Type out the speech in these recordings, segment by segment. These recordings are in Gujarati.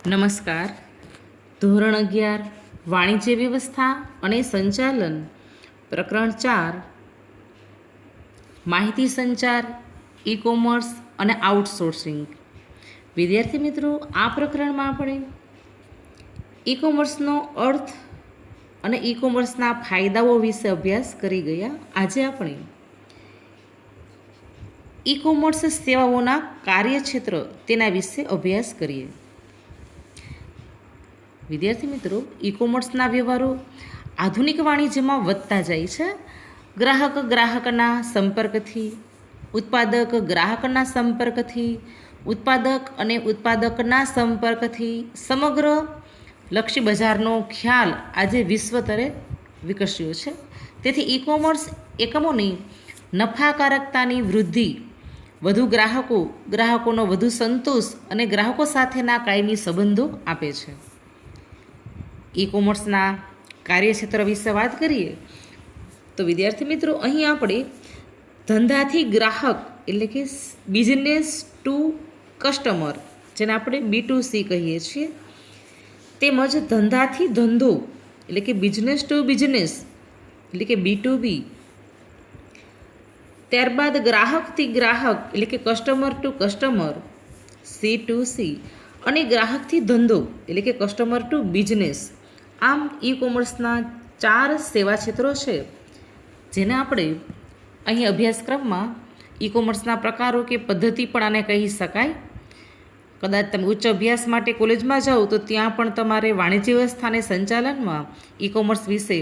નમસ્કાર. ધોરણ 11 વાણિજ્ય વ્યવસ્થા અને સંચાલન, પ્રકરણ 4 માહિતી સંચાર, ઈ કોમર્સ અને આઉટસોર્સિંગ. વિદ્યાર્થી મિત્રો, આ પ્રકરણમાં આપણે ઈ કોમર્સનો અર્થ અને ઈ કોમર્સના ફાયદાઓ વિશે અભ્યાસ કરી ગયા. આજે આપણે ઈ કોમર્સ સેવાઓના કાર્યક્ષેત્ર તેના વિશે અભ્યાસ કરીએ. વિદ્યાર્થી મિત્રો, ઈ કોમર્સના વ્યવહારો આધુનિક વાણિજ્યમાં વધતા જાય છે. ગ્રાહકના સંપર્કથી, ઉત્પાદક ગ્રાહકના સંપર્કથી, ઉત્પાદક અને ઉત્પાદકના સંપર્કથી સમગ્ર લક્ષી બજારનો ખ્યાલ આજે વિશ્વસ્તરે વિકસ્યો છે. તેથી ઈ કોમર્સ એકમોની નફાકારકતાની વૃદ્ધિ, વધુ ગ્રાહકોનો વધુ સંતોષ અને ગ્રાહકો સાથેના કાયમી સંબંધો આપે છે. ઈ કોમર્સના કાર્યક્ષેત્ર વિશે વાત કરીએ તો વિદ્યાર્થી મિત્રો, અહીં આપણે ધંધાથી ગ્રાહક એટલે કે બિઝનેસ ટુ કસ્ટમર, જેને આપણે B2C કહીએ છીએ, તેમજ ધંધાથી ધંધો એટલે કે બિઝનેસ ટુ બિઝનેસ એટલે કે B2B, ત્યારબાદ ગ્રાહકથી ગ્રાહક એટલે કે કસ્ટમર ટુ કસ્ટમર C2C, અને ગ્રાહકથી ધંધો એટલે કે કસ્ટમર ટુ બિઝનેસ. આમ ઈ કોમર્સના 4 સેવા ક્ષેત્રો છે, જેને આપણે અહીં અભ્યાસક્રમમાં ઈ કોમર્સના પ્રકારો કે પદ્ધતિ પણ આને કહી શકાય. કદાચ તમે ઉચ્ચ અભ્યાસ માટે કોલેજમાં જાઓ તો ત્યાં પણ તમારે વાણિજ્ય વ્યવસ્થા અને સંચાલનમાં ઈ કોમર્સ વિશે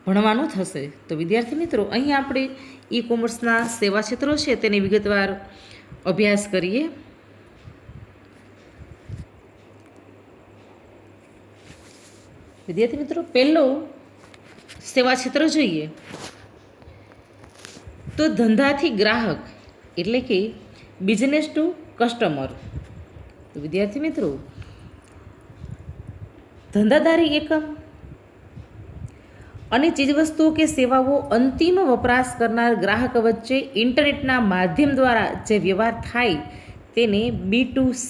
ભણવાનું થશે. તો વિદ્યાર્થી મિત્રો, અહીં આપણે ઈ કોમર્સના સેવા ક્ષેત્રો છે તેની વિગતવાર અભ્યાસ કરીએ. વિદ્યાર્થી મિત્રો, પહેલો સેવા ક્ષેત્ર જોઈએ તો ધંધાથી ગ્રાહક એટલે કે બિઝનેસ ટુ કસ્ટમર. તો વિદ્યાર્થી મિત્રો, ધંધાદારી એકમ અને ચીજવસ્તુઓ કે સેવાઓ અંતિમ વપરાશ કરનાર ગ્રાહક વચ્ચે ઇન્ટરનેટના માધ્યમ દ્વારા જે વ્યવહાર થાય તેને B2C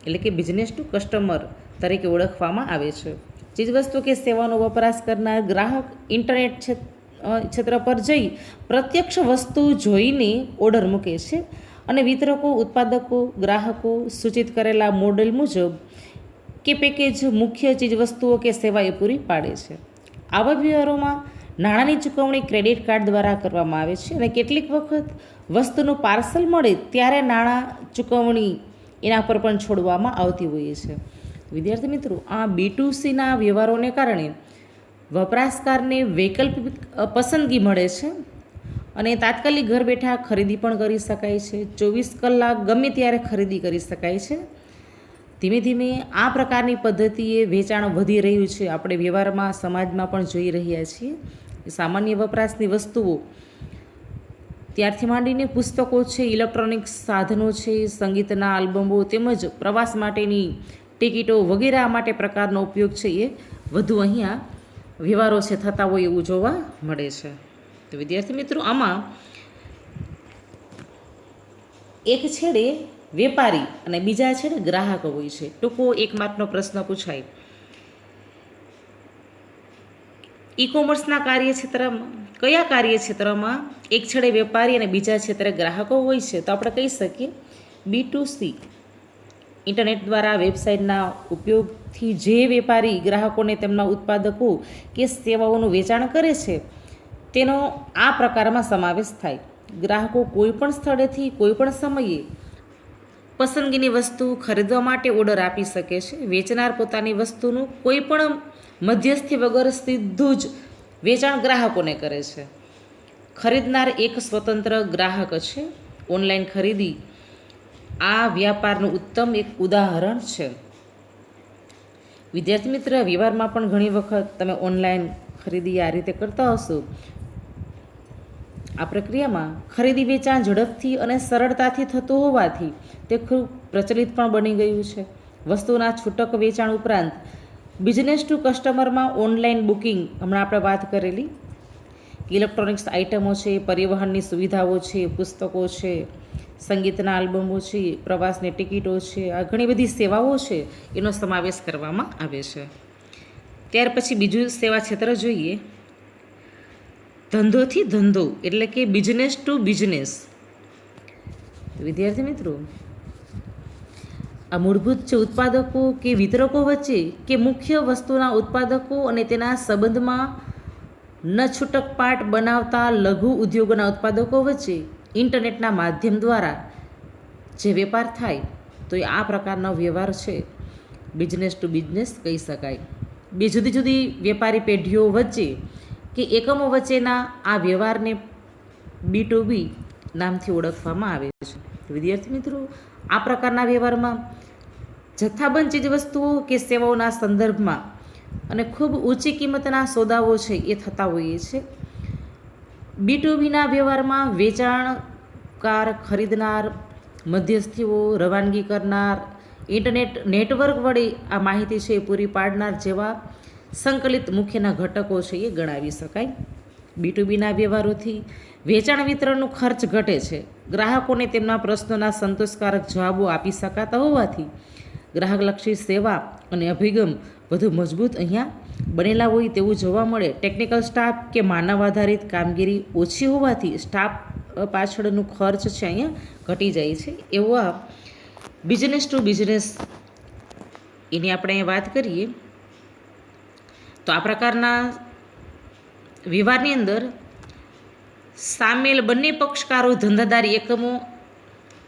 એટલે કે બિઝનેસ ટુ કસ્ટમર તરીકે ઓળખવામાં આવે છે. ચીજવસ્તુ કે સેવાનો વપરાશ કરનાર ગ્રાહક ઇન્ટરનેટ ક્ષેત્ર પર જઈ પ્રત્યક્ષ વસ્તુ જોઈને ઓર્ડર મૂકે છે અને વિતરકો, ઉત્પાદકો, ગ્રાહકો સૂચિત કરેલા મોડેલ મુજબ કે પેકેજ મુખ્ય ચીજવસ્તુઓ કે સેવા એ પૂરી પાડે છે. આવા વ્યવહારોમાં નાણાંની ચૂકવણી ક્રેડિટ કાર્ડ દ્વારા કરવામાં આવે છે અને કેટલીક વખત વસ્તુનું પાર્સલ મળે ત્યારે નાણાં ચૂકવણી એના પર પણ છોડવામાં આવતી હોય છે. વિદ્યાર્થી મિત્રો, આ B2Cના વ્યવહારોને કારણે વપરાશકારને વૈકલ્પિક પસંદગી મળે છે અને તાત્કાલિક ઘર બેઠા ખરીદી પણ કરી શકાય છે. 24 કલાક ગમે ત્યારે ખરીદી કરી શકાય છે. ધીમે ધીમે આ પ્રકારની પદ્ધતિએ વેચાણ વધી રહ્યું છે. આપણે વ્યવહારમાં, સમાજમાં પણ જોઈ રહ્યા છીએ. સામાન્ય વપરાશની વસ્તુઓ ત્યારથી માંડીને પુસ્તકો છે, ઇલેક્ટ્રોનિક્સ સાધનો છે, સંગીતના આલ્બમો તેમજ પ્રવાસ માટેની ટિકિટો વગેરે માટે પ્રકારનો ઉપયોગ છે એ વધુ અહીંયા વ્યવહારો છે થતા હોય એવું જોવા મળે છે. તો વિદ્યાર્થી મિત્રો, આમાં એક છેડે વેપારી અને બીજા છેડે ગ્રાહકો હોય છે. ટૂંકો એક માર્કનો પ્રશ્ન પૂછાય. ઈ કોમર્સના કાર્યક્ષેત્રમાં કયા કાર્યક્ષેત્રમાં એક છેડે વેપારી અને બીજા છેડે ગ્રાહકો હોય છે? તો આપણે કહી શકીએ B2C. ઇન્ટરનેટ દ્વારા વેબસાઇટના ઉપયોગથી જે વેપારી ગ્રાહકોને તેમના ઉત્પાદકો કે સેવાઓનું વેચાણ કરે છે તેનો આ પ્રકારમાં સમાવેશ થાય. ગ્રાહકો કોઈપણ સ્થળેથી કોઈપણ સમયે પસંદગીની વસ્તુ ખરીદવા માટે ઓર્ડર આપી શકે છે. વેચનાર પોતાની વસ્તુનું કોઈપણ મધ્યસ્થી વગર સીધું જ વેચાણ ગ્રાહકોને કરે છે. ખરીદનાર એક સ્વતંત્ર ગ્રાહક છે. ઓનલાઈન ખરીદી આ વ્યાપારનું ઉત્તમ એક ઉદાહરણ છે. વિદ્યાર્થી મિત્ર, વ્યવહારમાં પણ ઘણી વખત તમે ઓનલાઈન ખરીદી આ રીતે કરતા હશો. આ પ્રક્રિયામાં ખરીદી વેચાણ ઝડપથી અને સરળતાથી થતું હોવાથી તે ખૂબ પ્રચલિત પણ બની ગયું છે. વસ્તુના છૂટક વેચાણ ઉપરાંત બિઝનેસ ટુ કસ્ટમરમાં ઓનલાઈન બુકિંગ, હમણાં આપણે વાત કરેલી, ઇલેક્ટ્રોનિક્સ આઇટમો છે, પરિવહનની સુવિધાઓ છે, પુસ્તકો છે, સંગીતના આલ્બમો છે, પ્રવાસની ટિકિટો છે, આ ઘણી બધી સેવાઓ છે એનો સમાવેશ કરવામાં આવે છે. ત્યાર પછી બીજું સેવા ક્ષેત્ર જોઈએ, ધંધોથી ધંધો એટલે કે બિઝનેસ ટુ બિઝનેસ. વિદ્યાર્થી મિત્રો, આ મૂળભૂત છે ઉત્પાદકો કે વિતરકો વચ્ચે કે મુખ્ય વસ્તુના ઉત્પાદકો અને તેના સંબંધમાં ન છૂટક પાર્ટ બનાવતા લઘુ ઉદ્યોગોના ઉત્પાદકો વચ્ચે ઇન્ટરનેટના માધ્યમ દ્વારા જે વેપાર થાય તો એ આ પ્રકારનો વ્યવહાર છે બિઝનેસ ટુ બિઝનેસ કહી શકાય. બે જુદી જુદી વેપારી પેઢીઓ વચ્ચે કે એકમો વચ્ચેના આ વ્યવહારને B2B નામથી ઓળખવામાં આવે છે. વિદ્યાર્થી મિત્રો, આ પ્રકારના વ્યવહારમાં જથ્થાબંધ ચીજવસ્તુઓ કે સેવાઓના સંદર્ભમાં અને ખૂબ ઊંચી કિંમતના સોદાઓ છે એ થતા હોઈએ છે. B2Bના વ્યવહારમાં વેચાણકાર, ખરીદનાર, મધ્યસ્થીઓ, રવાનગી કરનાર, ઇન્ટરનેટ નેટવર્ક વડે આ માહિતી છે એ પૂરી પાડનાર જેવા સંકલિત મુખ્યના ઘટકો છે એ ગણાવી શકાય. B2Bના વ્યવહારોથી વેચાણ વિતરણનું ખર્ચ ઘટે છે. ગ્રાહકોને તેમના પ્રશ્નોના સંતોષકારક જવાબો આપી શકાતા હોવાથી ગ્રાહકલક્ષી સેવા અને અભિગમ વધુ મજબૂત અહીંયા બનેલા હોય તેવું જોવા મળે. ટેકનિકલ સ્ટાફ કે માનવ આધારિત કામગીરી ઓછી હોવાથી સ્ટાફ પાછળનું ખર્ચ છે અહીંયા ઘટી જાય છે. એવા બિઝનેસ ટુ બિઝનેસ એની આપણે વાત કરીએ તો આ પ્રકારના વ્યવહારની અંદર સામેલ બંને પક્ષકારો ધંધાદારી એકમો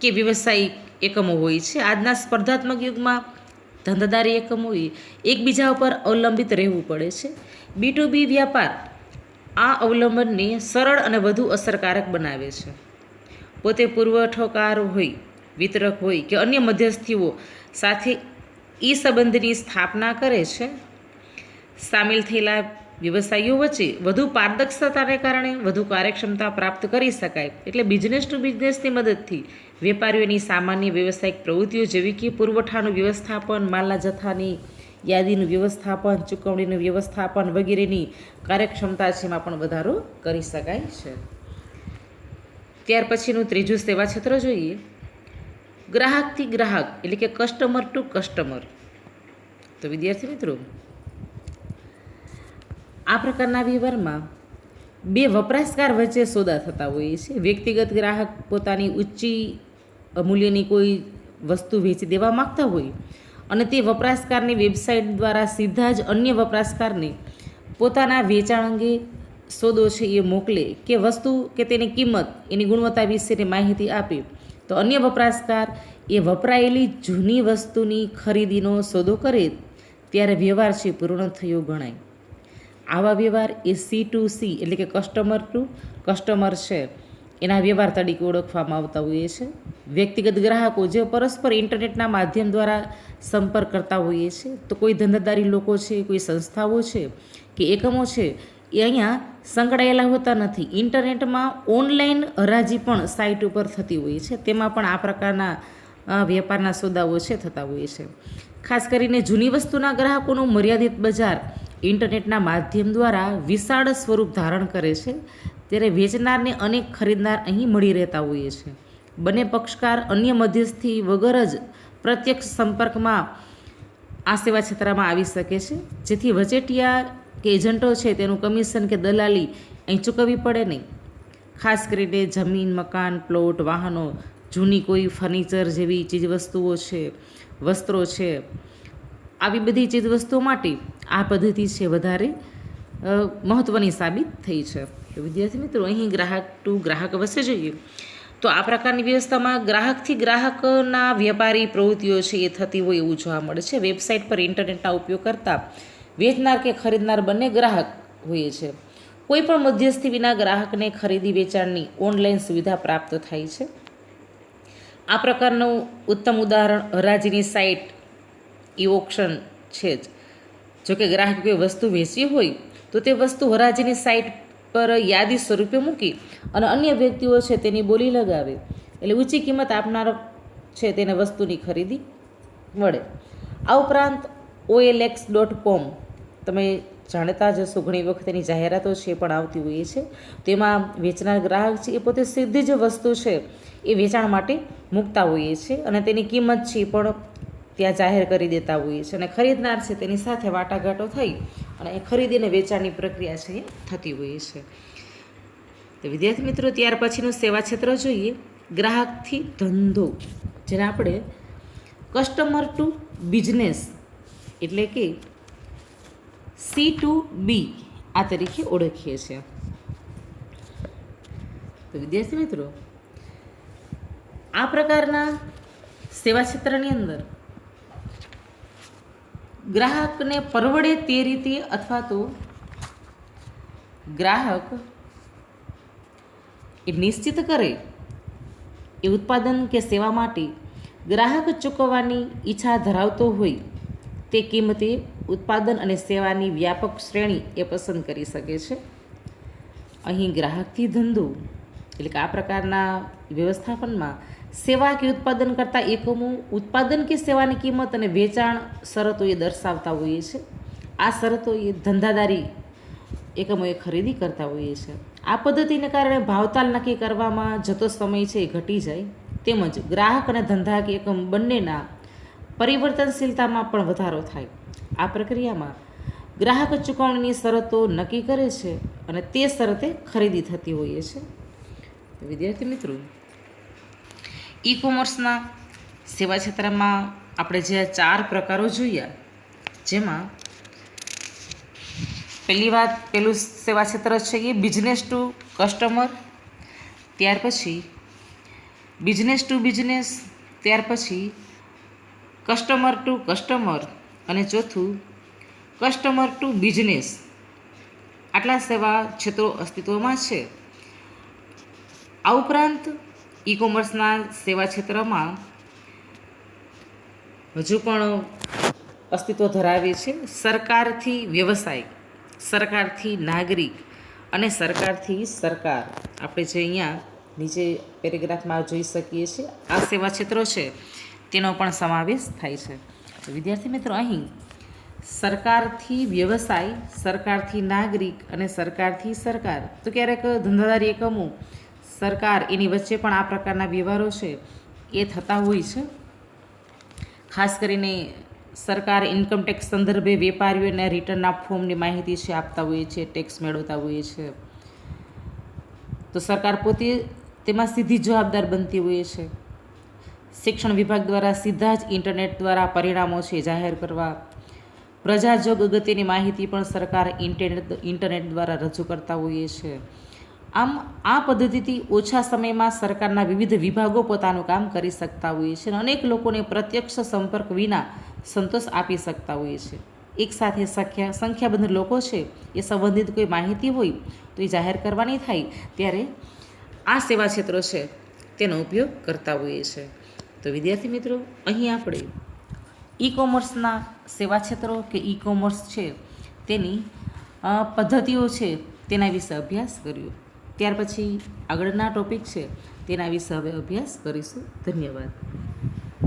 કે વ્યવસાયિક એકમો હોય છે. આજના સ્પર્ધાત્મક યુગમાં ધંધાદારી એકમોએ એકબીજા ઉપર અવલંબિત રહેવું પડે છે. B2B વ્યાપાર આ અવલંબનને સરળ અને વધુ અસરકારક બનાવે છે. પોતે પુરવઠોકાર હોય, વિતરક હોય કે અન્ય મધ્યસ્થીઓ સાથે ઈ સંબંધની સ્થાપના કરે છે. સામેલ થયેલા વ્યવસાયીઓ વચ્ચે વધુ પારદર્શકતાને કારણે વધુ કાર્યક્ષમતા પ્રાપ્ત કરી શકાય. એટલે બિઝનેસ ટુ બિઝનેસની મદદથી વેપારીઓની સામાન્ય વ્યવસાયિક પ્રવૃત્તિઓ જેવી કે પુરવઠાનું વ્યવસ્થાપન, માલના જથ્થાની યાદીનું વ્યવસ્થાપન, ચૂકવણીનું વ્યવસ્થાપન વગેરેની કાર્યક્ષમતા છે એમાં પણ વધારો કરી શકાય છે. ત્યાર પછીનું ત્રીજું સેવા ક્ષેત્ર જોઈએ, ગ્રાહકથી ગ્રાહક એટલે કે કસ્ટમર ટુ કસ્ટમર. તો વિદ્યાર્થી મિત્રો, આ પ્રકારના વ્યવહારમાં બે વપરાશકાર વચ્ચે સોદા થતા હોય છે. વ્યક્તિગત ગ્રાહક પોતાની ઊંચી મૂલ્યની કોઈ વસ્તુ વેચી દેવા માગતા હોય અને તે વપરાશકારની વેબસાઇટ દ્વારા સીધા જ અન્ય વપરાશકારને પોતાના વેચાણ અંગે સોદો છે એ મોકલે કે વસ્તુ કે તેની કિંમત, એની ગુણવત્તા વિશેની માહિતી આપે તો અન્ય વપરાશકાર એ વપરાયેલી જૂની વસ્તુની ખરીદીનો સોદો કરે ત્યારે વ્યવહાર છે પૂર્ણ થયો ગણાય. આવા વ્યવહાર એ C2C એટલે કે કસ્ટમર ટુ કસ્ટમર છે એના વ્યવહાર તરીકે ઓળખવામાં આવતા હોઈએ છે. વ્યક્તિગત ગ્રાહકો જે પરસ્પર ઇન્ટરનેટના માધ્યમ દ્વારા સંપર્ક કરતા હોઈએ છે તો કોઈ ધંધાદારી લોકો છે, કોઈ સંસ્થાઓ છે કે એકમો છે એ અહીંયા સંકળાયેલા હોતા નથી. ઇન્ટરનેટમાં ઓનલાઈન હરાજી પણ સાઇટ ઉપર થતી હોય છે, તેમાં પણ આ પ્રકારના વેપારના સોદાઓ છે થતા હોય છે. ખાસ કરીને જૂની વસ્તુના ગ્રાહકોનું મર્યાદિત બજાર ઇન્ટરનેટના માધ્યમ દ્વારા વિશાળ સ્વરૂપ ધારણ કરે છે ત્યારે વેચનારને અનેક ખરીદનાર અહીં મળી રહેતા હોઈએ છે. બંને પક્ષકાર અન્ય મધ્યસ્થી વગર જ પ્રત્યક્ષ સંપર્કમાં આ સેવા ક્ષેત્રમાં આવી શકે છે, જેથી વચેટિયા કે એજન્ટો છે તેનું કમિશન કે દલાલી અહીં ચૂકવવી પડે નહીં. ખાસ કરીને જમીન, મકાન, પ્લોટ, વાહનો, જૂની કોઈ ફર્નિચર જેવી ચીજવસ્તુઓ છે, વસ્ત્રો છે, આવી બધી ચીજવસ્તુઓ માટે આ પદ્ધતિ છે વધારે મહત્ત્વની સાબિત થઈ છે. તો વિદ્યાર્થી મિત્રો, અહીં ગ્રાહક ટુ ગ્રાહક વચ્ચે જોઈએ તો આ પ્રકારની વ્યવસ્થામાં ગ્રાહકથી ગ્રાહકના વ્યાપારી પ્રવૃત્તિઓ છે એ થતી હોય એવું જોવા મળે છે. વેબસાઇટ પર ઇન્ટરનેટના ઉપયોગ કરતા વેચનાર કે ખરીદનાર બંને ગ્રાહક હોય છે. કોઈ પણ મધ્યસ્થી વિના ગ્રાહકને ખરીદી વેચાણની ઓનલાઈન સુવિધા પ્રાપ્ત થાય છે. આ પ્રકારનું ઉત્તમ ઉદાહરણ હરાજીની સાઇટ ઈ ઓક્શન છે જ. જોકે ગ્રાહકે કોઈ વસ્તુ વેચવી હોય તો તે વસ્તુ હરાજીની સાઇટ પર યાદી સ્વરૂપે મૂકી અને અન્ય વ્યક્તિઓ છે તેની બોલી લગાવે એટલે ઊંચી કિંમત આપનાર છે તેને વસ્તુની ખરીદી મળે. આ ઉપરાંત OLX.com તમે જાણતા જ હશો, ઘણી વખત એની જાહેરાતો છે એ પણ આવતી હોય છે. તેમાં વેચનાર ગ્રાહક છે એ પોતે સીધી જ વસ્તુ છે એ વેચાણ માટે મૂકતા હોઈએ છે અને તેની કિંમત છે એ પણ ત્યાં જાહેર કરી દેતા હોઈએ છે અને ખરીદનાર છે તેની સાથે વાટાઘાટો થઈ અને એ ખરીદીને વેચાણની પ્રક્રિયા છે એ થતી હોય છે. તો વિદ્યાર્થી મિત્રો, ત્યાર પછીનું સેવા ક્ષેત્ર જોઈએ, ગ્રાહકથી ધંધો, જેને આપણે કસ્ટમર ટુ બિઝનેસ એટલે કે C2B આ તરીકે ઓળખીએ છીએ. તો વિદ્યાર્થી મિત્રો, આ પ્રકારના સેવા ક્ષેત્રની અંદર ગ્રાહકને પરવડે તે રીતે અથવા તો ગ્રાહક એ નિશ્ચિત કરે એ ઉત્પાદન કે સેવા માટે ગ્રાહક ચૂકવવાની ઈચ્છા ધરાવતો હોય તે કિંમતે ઉત્પાદન અને સેવાની વ્યાપક શ્રેણી એ પસંદ કરી શકે છે. અહીં ગ્રાહકથી ધંધો એટલે કે આ પ્રકારના વ્યવસ્થાપનમાં સેવા કે ઉત્પાદન કરતા એકમો ઉત્પાદન કે સેવાની કિંમત અને વેચાણ શરતો એ દર્શાવતા હોઈએ છે. આ શરતો એ ધંધાદારી એકમો એ ખરીદી કરતા હોઈએ છે. આ પદ્ધતિને કારણે ભાવતાલ નક્કી કરવામાં જતો સમય છે એ ઘટી જાય, તેમજ ગ્રાહક અને ધંધાકીય એકમ બંનેના પરિવર્તનશીલતામાં પણ વધારો થાય. આ પ્રક્રિયામાં ગ્રાહક ચૂકવણીની શરતો નક્કી કરે છે અને તે શરતે ખરીદી થતી હોઈએ છે. વિદ્યાર્થી મિત્રો, ઈ કોમર્સના સેવા ક્ષેત્રમાં આપણે જે 4 પ્રકારો જોયા, જેમાં પહેલું સેવા ક્ષેત્ર છે એ બિઝનેસ ટુ કસ્ટમર, ત્યાર પછી બિઝનેસ ટુ બિઝનેસ, ત્યાર પછી કસ્ટમર ટુ કસ્ટમર અને ચોથું કસ્ટમર ટુ બિઝનેસ. આટલા સેવા ક્ષેત્રો અસ્તિત્વમાં છે. આ ઉપરાંત ઈ કોમર્સના સેવા ક્ષેત્રમાં હજુ પણ અસ્તિત્વ ધરાવે છે સરકારથી વ્યવસાય, સરકારથી નાગરિક અને સરકારથી સરકાર. આપણે જે અહીંયા નીચે પેરેગ્રાફમાં જોઈ શકીએ છીએ આ સેવા ક્ષેત્રો છે તેનો પણ સમાવેશ થાય છે. તો વિદ્યાર્થી મિત્રો, અહીં સરકારથી વ્યવસાય, સરકારથી નાગરિક અને સરકારથી સરકાર. તો ક્યારેક ધંધાદારી એકમો, સરકાર એની વચ્ચે પણ આ પ્રકારના વ્યવહારો છે એ થતા હોય છે. ખાસ કરીને સરકાર ઇન્કમટેક્સ સંદર્ભે વેપારીઓને રિટર્નના ફોર્મની માહિતી છે આપતા હોય છે, ટેક્સ મેળવતા હોય છે. તો સરકાર પોતે તેમાં સીધી જવાબદાર બનતી હોય છે. શિક્ષણ વિભાગ દ્વારા સીધા જ ઇન્ટરનેટ દ્વારા પરિણામો છે જાહેર કરવા, પ્રજાજોગ અગત્યની માહિતી પણ સરકાર ઇન્ટરનેટ દ્વારા રજૂ કરતા હોઈએ છે. આમ આ પદ્ધતિથી ઓછા સમયમાં સરકારના વિવિધ વિભાગો પોતાનું કામ કરી શકતા હોય છે અને અનેક લોકોને પ્રત્યક્ષ સંપર્ક વિના સંતોષ આપી શકતા હોય છે. એક સાથે સંખ્યાબંધ લોકો છે એ સંબંધિત કોઈ માહિતી હોય તો એ જાહેર કરવાની થાય ત્યારે આ સેવા ક્ષેત્રો છે તેનો ઉપયોગ કરતા હોઈએ છે. તો વિદ્યાર્થી મિત્રો, અહીં આપણે ઈ કોમર્સના સેવા ક્ષેત્રો કે ઈ કોમર્સ છે તેની પદ્ધતિઓ છે તેના વિશે અભ્યાસ કર્યો. ત્યાર પછી આગળના ટોપિક છે તેના વિશે હવે અભ્યાસ કરીશું. ધન્યવાદ.